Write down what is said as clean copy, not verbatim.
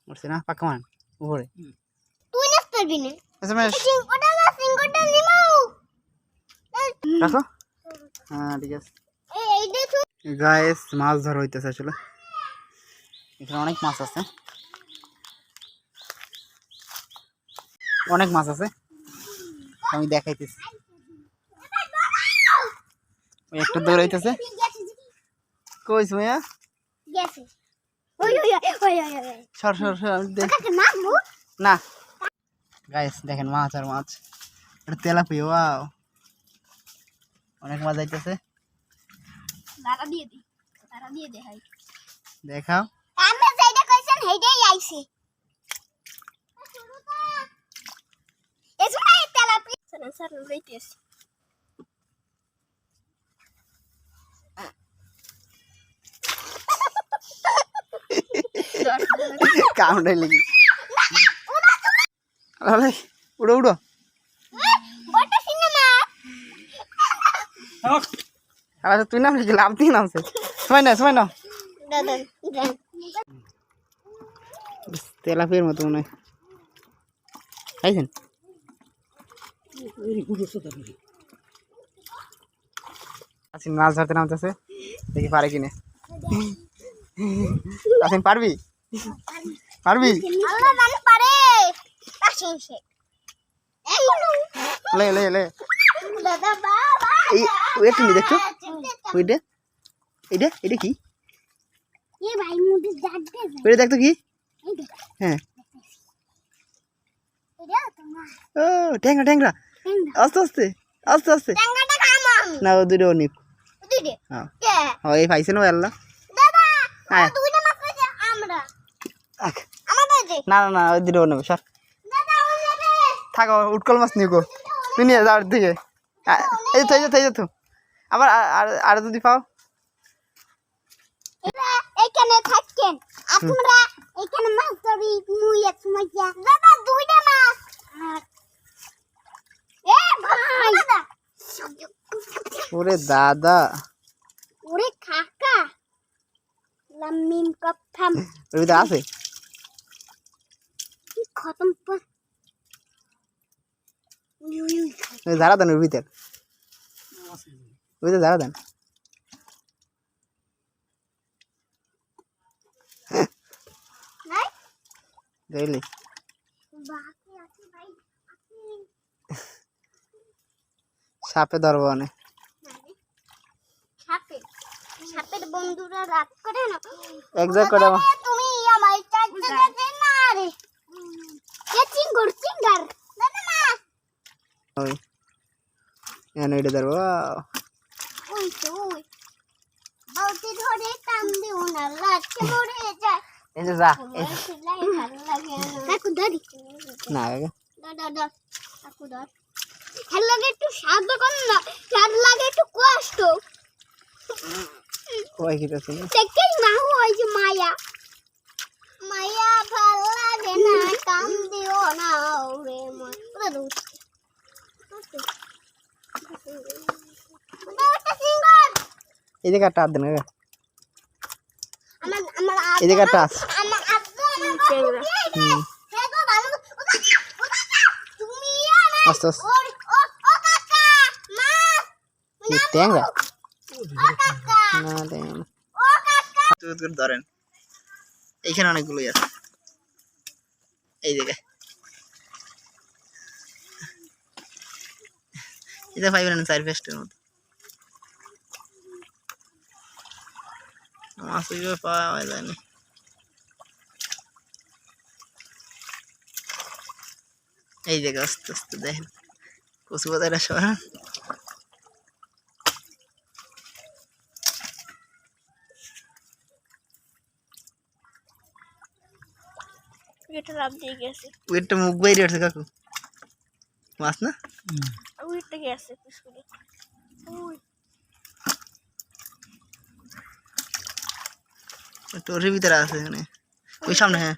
উঠছে না পাকা মান উপরে তুই না পারবি না এসএমএস সিঙ্গটা নিমাও রাখো হ্যাঁ ঠিক আছে এই দেখো গাইস মাছ ধরা হইতেছে আসলে এখানে অনেক মাছ আছে অনেক মাছ আছে আমি দেখাইতেছি ওই একটা দৌড়াইতেছে কই সুমাইয়া গেছে ওই সর সর সর আমি দেখ কাকে মারবো না গাইস দেখেন মাছ আর মাছ এটা তেলাপিয়া ওয়াও অনেক মাছ আইতেছে দাঁড়া দিয়ে দে হাই দেখাও আমি যেটা কইছেন হেইটাই আইছে এসমাই তেলাপি স্যার লইতেছ কামড়াই লাগি আরে উড়ো উড়ো বড়টা সিনেমা আরে তুই নাম কি লাভ দিয়ে নামছে সময় না দাদা তেলাপিয়ার মতো মনে হয় খাইছেন আচ্ছা মাছ ধরতে নামতেছে দেখি পারে কিনে আছেন পারবি আল্লাহ জানে পারে পাশে এসে লে লে লে দাদা বাবা এই ওইটা নি দেখছো ওইটা এটা কি এ ভাই মুদি জাগবে ওইটা দেখতো কি হ্যাঁ এটা তোমার ও ট্যাংরা আস্তে আস্তে টাঙ্গাটা খামো না ও দুটো নিক দিদি হ্যাঁ কে এই পাইছে না আল্লাহ দাদা হ্যাঁ দুইটা মাছ পেয়েছে আমরা আখ। আমাদের যে না ওই দুটো নেবে সর দাদা আমাদের থাকো উটকল মাছ নিয়ে গো তুই নিয়ে যাওয়ার দিকে এই তো আবার আর যদি পাও এখানে থাকেন আপনারা এখানে মাছ ধরি মুই এক সময় দাদা দুইটা মাছ এ ভাই দাদা ওরে দাদা ওরে কাকা লামিম কফাম ওর ভিতরে আছে খতম পর যারা দেন ওর ভিতরে যারা দেন নাই দেখলি বাকি আছে ভাই আপনি সাপে ধরবো অনেক সাপের বন্ধুরা রাত করে না একজাক্ট করে তুমি আমার চাইতে যাবে না রে কে চিঙ্গুর দাদা মা ওই এনে এটা ধরবো ওই তো ওই বাউটি ধরে টান দিও না লাটকে মরে যায় এই যে যা ভালো লাগে কাকু ধরি না দাদা কাকু ধর ভালো লাগে একটু স্বাদ কর না স্বাদ লাগে একটু কষ্ট কই কি আছে দেখেই না ওই যে মায়া ভালো লাগে না টান দিও না ওরে মা ওরে রুচ এই যে কাটা দেন আমার এই যে কাটা আমার আব্বু হ্যাঁ গো ভালো তুমি আস্তে ও কাকা মাছ কি ট্যাংরা ও কাকা না দেন ও কাকা তুই ধরেন এইখানে অনেকগুলোই আছে এই জায়গায় এটা পাইবেন না 4 ফেস্টের মতো মাছ ওইভাবে পাওয়া যায় না এই জায়গায় আস্তে আস্তে দেখেন কচু পাতাটা সরান এটা লাভ দিয়ে গেছে ওইটা মুখ বাইরে উঠছে কাকু মাছ না ওইটা গেছে পিছনে ওই তোর ভিতরে আছে এখানে ওই সামনে হ্যাঁ